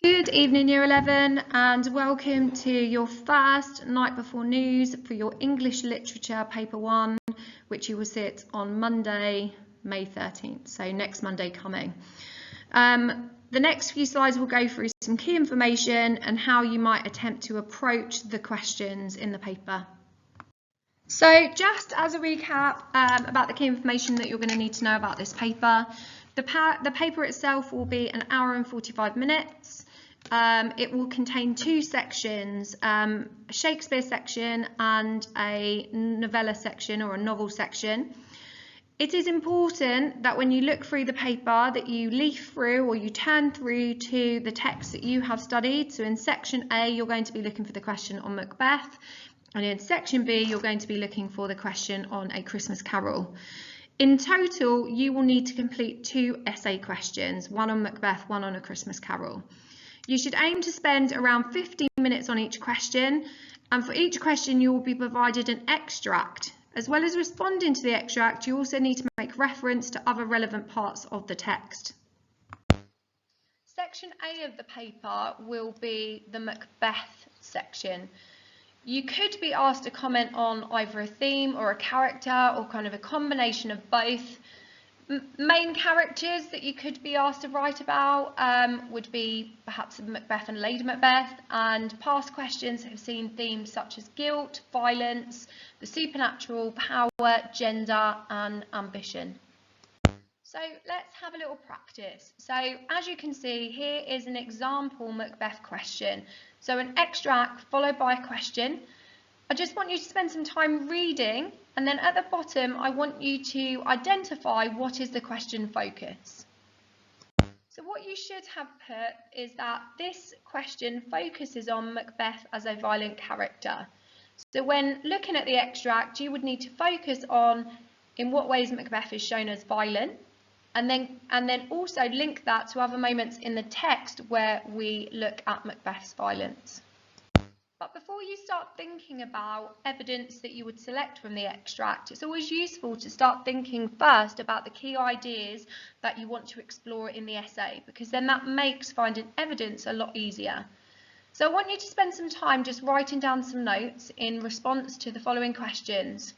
Good evening, Year 11, and welcome to your first night before news for your English Literature Paper 1, which you will sit on Monday, May 13th, so next Monday coming. The next few slides will go through some key information and how you might attempt to approach the questions in the paper. So just as a recap about the key information that you're going to need to know about this paper, the paper itself will be an hour and 45 minutes. It will contain two sections, a Shakespeare section and a novella section or a novel section. It is important that when you look through the paper that you leaf through or you turn through to the text that you have studied. So in section A, you're going to be looking for the question on Macbeth, and in section B, you're going to be looking for the question on A Christmas Carol. In total, you will need to complete 2 essay questions, one on Macbeth, one on A Christmas Carol. You should aim to spend around 15 minutes on each question, and for each question you will be provided an extract. As well as responding to the extract, you also need to make reference to other relevant parts of the text. Section A of the paper will be the Macbeth section. You could be asked to comment on either a theme or a character or kind of a combination of both. Main characters that you could be asked to write about would be perhaps Macbeth and Lady Macbeth, and past questions have seen themes such as guilt, violence, the supernatural, power, gender and ambition. So let's have a little practice. So as you can see, here is an example Macbeth question. So an extract followed by a question. I just want you to spend some time reading, and then at the bottom I want you to identify what is the question focus. So what you should have put is that this question focuses on Macbeth as a violent character. So when looking at the extract, you would need to focus on in what ways Macbeth is shown as violent, and then also link that to other moments in the text where we look at Macbeth's violence. But before you start thinking about evidence that you would select from the extract, it's always useful to start thinking first about the key ideas that you want to explore in the essay, because then that makes finding evidence a lot easier. So I want you to spend some time just writing down some notes in response to the following questions.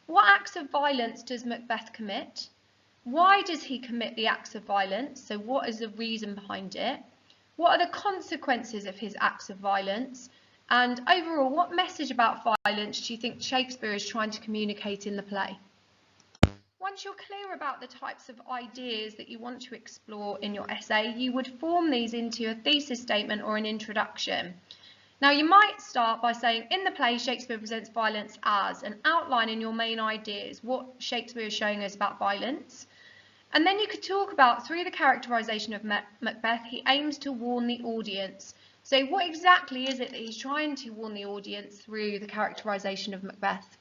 What acts of violence does Macbeth commit? Why does he commit the acts of violence? So what is the reason behind it? What are the consequences of his acts of violence? And overall, what message about violence do you think Shakespeare is trying to communicate in the play? Once you're clear about the types of ideas that you want to explore in your essay, you would form these into a thesis statement or an introduction. Now, you might start by saying, in the play, Shakespeare presents violence as, and outlining your main ideas, what Shakespeare is showing us about violence. And then you could talk about, through the characterisation of Macbeth, he aims to warn the audience. So what exactly is it that he's trying to warn the audience through the characterisation of Macbeth?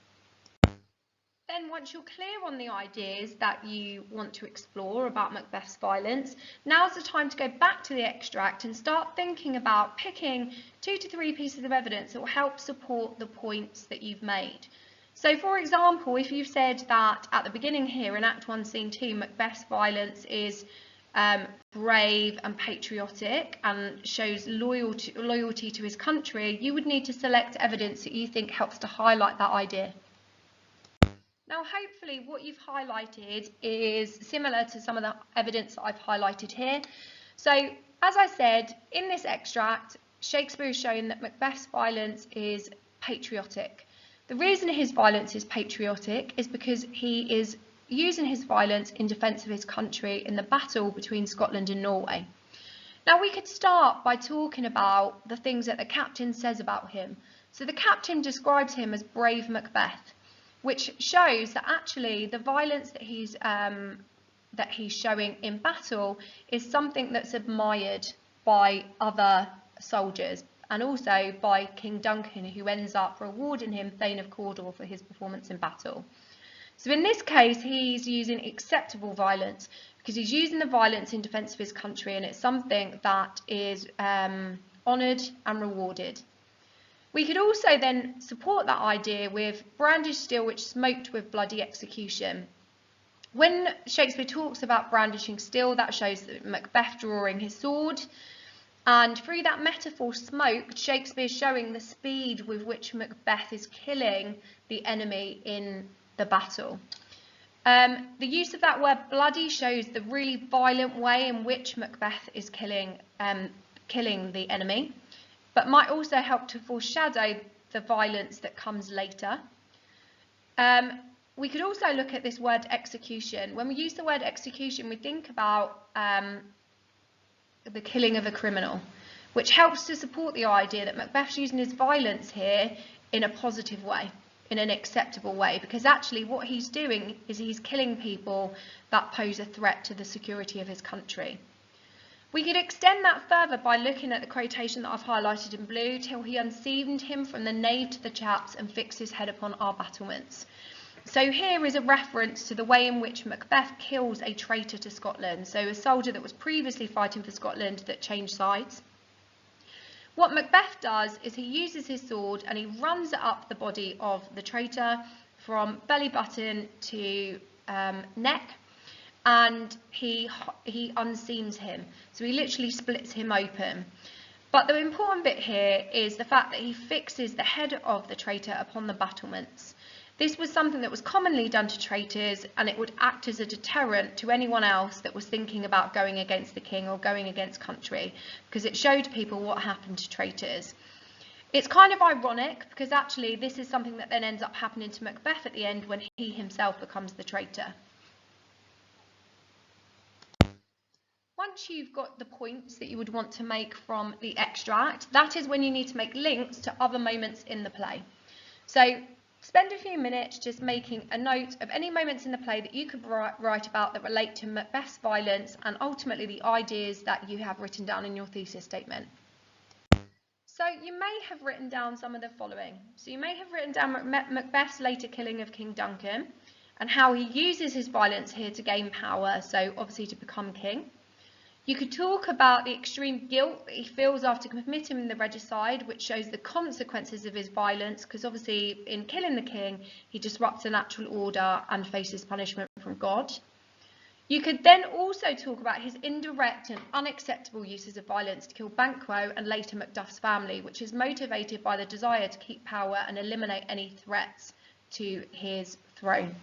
Then once you're clear on the ideas that you want to explore about Macbeth's violence, now's the time to go back to the extract and start thinking about picking 2 to 3 pieces of evidence that will help support the points that you've made. So for example, if you've said that at the beginning here in Act 1, Scene 2, Macbeth's violence is brave and patriotic and shows loyalty to his country, you would need to select evidence that you think helps to highlight that idea. Now, hopefully what you've highlighted is similar to some of the evidence that I've highlighted here. So, as I said, in this extract, Shakespeare is showing that Macbeth's violence is patriotic. The reason his violence is patriotic is because he is using his violence in defence of his country in the battle between Scotland and Norway. Now, we could start by talking about the things that the captain says about him. So the captain describes him as brave Macbeth, which shows that actually the violence that he's showing in battle is something that's admired by other soldiers and also by King Duncan, who ends up rewarding him, Thane of Cawdor, for his performance in battle. So in this case, he's using acceptable violence because he's using the violence in defence of his country, and it's something that is honoured and rewarded. We could also then support that idea with brandished steel which smoked with bloody execution. When Shakespeare talks about brandishing steel, that shows that Macbeth drawing his sword. And through that metaphor, smoke, Shakespeare's showing the speed with which Macbeth is killing the enemy in the battle. The use of that word bloody shows the really violent way in which Macbeth is killing the enemy, but might also help to foreshadow the violence that comes later. We could also look at this word execution. When we use the word execution, we think about the killing of a criminal, which helps to support the idea that Macbeth's using his violence here in a positive way, in an acceptable way, because actually what he's doing is he's killing people that pose a threat to the security of his country. We could extend that further by looking at the quotation that I've highlighted in blue, till he unseamed him from the nave to the chaps and fixed his head upon our battlements. So here is a reference to the way in which Macbeth kills a traitor to Scotland, so a soldier that was previously fighting for Scotland that changed sides. What Macbeth does is he uses his sword and he runs it up the body of the traitor from belly button to neck, and he unseams him. So he literally splits him open. But the important bit here is the fact that he fixes the head of the traitor upon the battlements. This was something that was commonly done to traitors, and it would act as a deterrent to anyone else that was thinking about going against the king or going against country, because it showed people what happened to traitors. It's kind of ironic, because actually this is something that then ends up happening to Macbeth at the end when he himself becomes the traitor. Once you've got the points that you would want to make from the extract, that is when you need to make links to other moments in the play. So spend a few minutes just making a note of any moments in the play that you could write about that relate to Macbeth's violence and ultimately the ideas that you have written down in your thesis statement. So you may have written down some of the following. So you may have written down Macbeth's later killing of King Duncan and how he uses his violence here to gain power, so obviously to become king. You could talk about the extreme guilt that he feels after committing the regicide, which shows the consequences of his violence, because obviously in killing the king, he disrupts the natural order and faces punishment from God. You could then also talk about his indirect and unacceptable uses of violence to kill Banquo and later Macduff's family, which is motivated by the desire to keep power and eliminate any threats to his throne.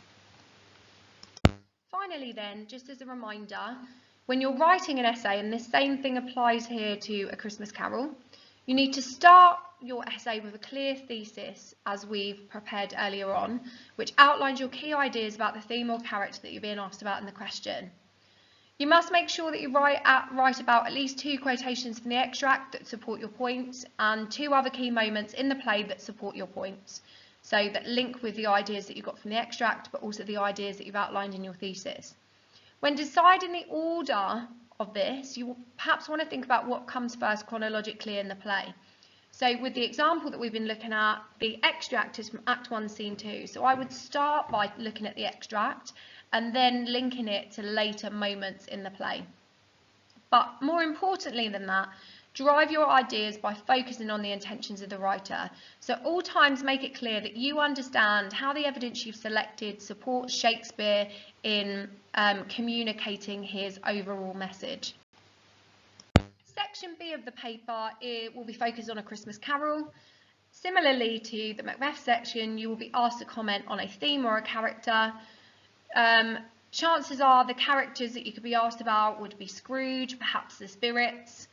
Finally then, just as a reminder, when you're writing an essay, and this same thing applies here to A Christmas Carol, you need to start your essay with a clear thesis, as we've prepared earlier on, which outlines your key ideas about the theme or character that you're being asked about in the question. You must make sure that you write about at least 2 quotations from the extract that support your points, and 2 other key moments in the play that support your points, so that link with the ideas that you got from the extract, but also the ideas that you've outlined in your thesis. When deciding the order of this, you perhaps want to think about what comes first chronologically in the play. So with the example that we've been looking at, the extract is from Act 1, Scene 2. So I would start by looking at the extract and then linking it to later moments in the play. But more importantly than that, drive your ideas by focusing on the intentions of the writer. So at all times make it clear that you understand how the evidence you've selected supports Shakespeare in communicating his overall message. Section B of the paper will be focused on A Christmas Carol. Similarly to the Macbeth section, you will be asked to comment on a theme or a character. Chances are the characters that you could be asked about would be Scrooge, perhaps the spirits.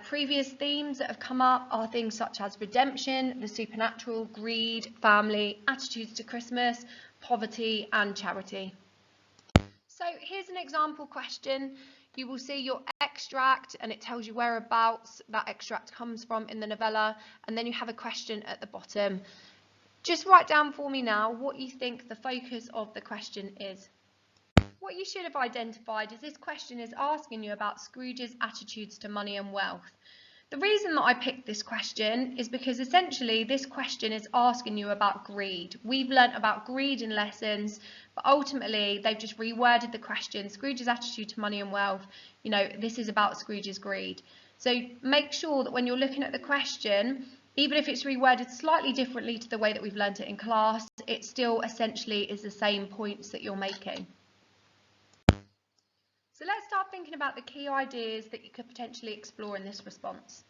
Previous themes that have come up are things such as redemption, the supernatural, greed, family, attitudes to Christmas, poverty and charity. So here's an example question. You will see your extract and it tells you whereabouts that extract comes from in the novella, and then you have a question at the bottom. Just write down for me now what you think the focus of the question is. What you should have identified is this question is asking you about Scrooge's attitudes to money and wealth. The reason that I picked this question is because essentially this question is asking you about greed. We've learnt about greed in lessons, but ultimately they've just reworded the question. Scrooge's attitude to money and wealth, you know, this is about Scrooge's greed. So make sure that when you're looking at the question, even if it's reworded slightly differently to the way that we've learnt it in class, it still essentially is the same points that you're making. So let's start thinking about the key ideas that you could potentially explore in this response.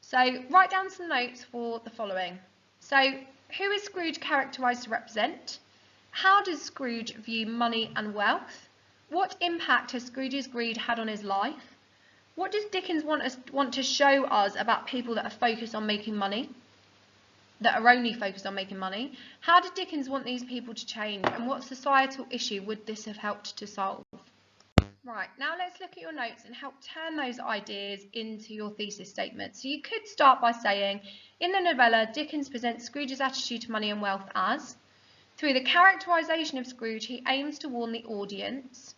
So write down some notes for the following. So who is Scrooge characterised to represent? How does Scrooge view money and wealth? What impact has Scrooge's greed had on his life? What does Dickens want to show us about people that are focused on making money? That are only focused on making money? How did Dickens want these people to change, and what societal issue would this have helped to solve? Right, now let's look at your notes and help turn those ideas into your thesis statement. So you could start by saying, in the novella, Dickens presents Scrooge's attitude to money and wealth as, through the characterisation of Scrooge, he aims to warn the audience,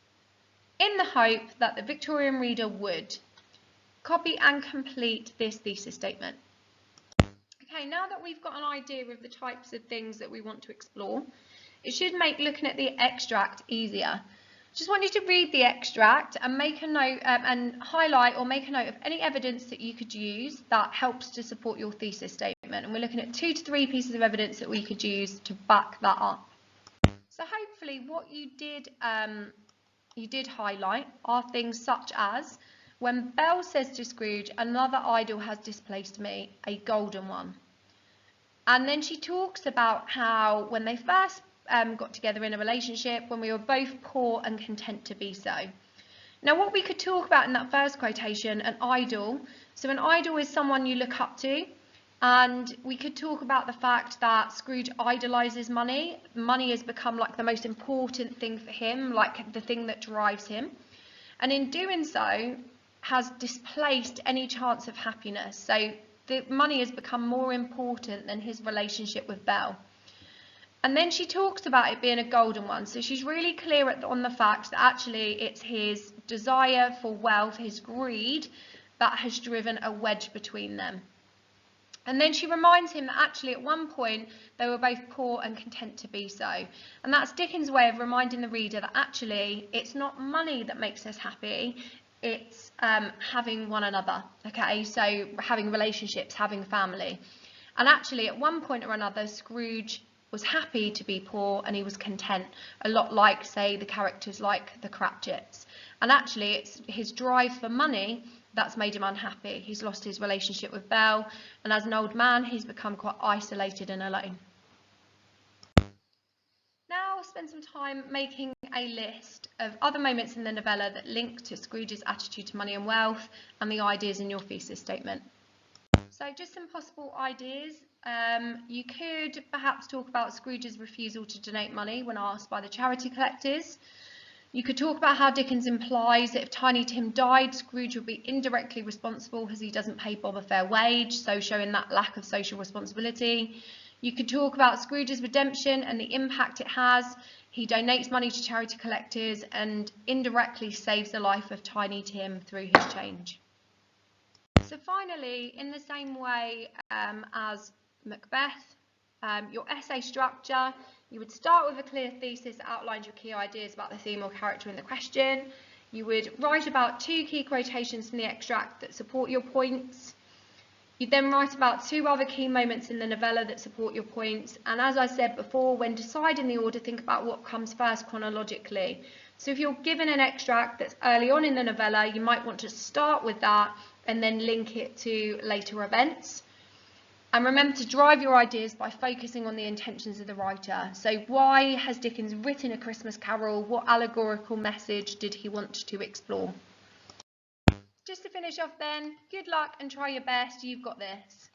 in the hope that the Victorian reader would. Copy and complete this thesis statement. Okay, now that we've got an idea of the types of things that we want to explore, it should make looking at the extract easier. Just want you to read the extract and make a note and highlight or make a note of any evidence that you could use that helps to support your thesis statement. And we're looking at 2 to 3 pieces of evidence that we could use to back that up. So hopefully what you did highlight are things such as, when Belle says to Scrooge, another idol has displaced me, a golden one. And then she talks about how when they first got together in a relationship, when we were both poor and content to be so. Now what we could talk about in that first quotation, an idol. So an idol is someone you look up to, and we could talk about the fact that Scrooge idolises money. Money has become like the most important thing for him, like the thing that drives him. And in doing so, has displaced any chance of happiness. So the money has become more important than his relationship with Belle. And then she talks about it being a golden one. So she's really clear on the fact that actually it's his desire for wealth, his greed, that has driven a wedge between them. And then she reminds him that actually at one point they were both poor and content to be so. And that's Dickens' way of reminding the reader that actually it's not money that makes us happy, it's having one another, okay? So having relationships, having family. And actually at one point or another, Scrooge was happy to be poor and he was content, a lot like, say, the characters like the Cratchits. And actually it's his drive for money that's made him unhappy. He's lost his relationship with Belle, and as an old man he's become quite isolated and alone. Now I'll spend some time making a list of other moments in the novella that link to Scrooge's attitude to money and wealth and the ideas in your thesis statement. So just some possible ideas. You could perhaps talk about Scrooge's refusal to donate money when asked by the charity collectors. You could talk about how Dickens implies that if Tiny Tim died, Scrooge would be indirectly responsible because he doesn't pay Bob a fair wage, so showing that lack of social responsibility. You could talk about Scrooge's redemption and the impact it has. He donates money to charity collectors and indirectly saves the life of Tiny Tim through his change. So finally, in the same way as Macbeth, your essay structure, you would start with a clear thesis that outlines your key ideas about the theme or character in the question. You would write about 2 key quotations from the extract that support your points. You'd then write about 2 other key moments in the novella that support your points. And as I said before, when deciding the order, think about what comes first chronologically. So if you're given an extract that's early on in the novella, you might want to start with that and then link it to later events. And remember to drive your ideas by focusing on the intentions of the writer. So why has Dickens written A Christmas Carol? What allegorical message did he want to explore? Just to finish off then, good luck and try your best. You've got this.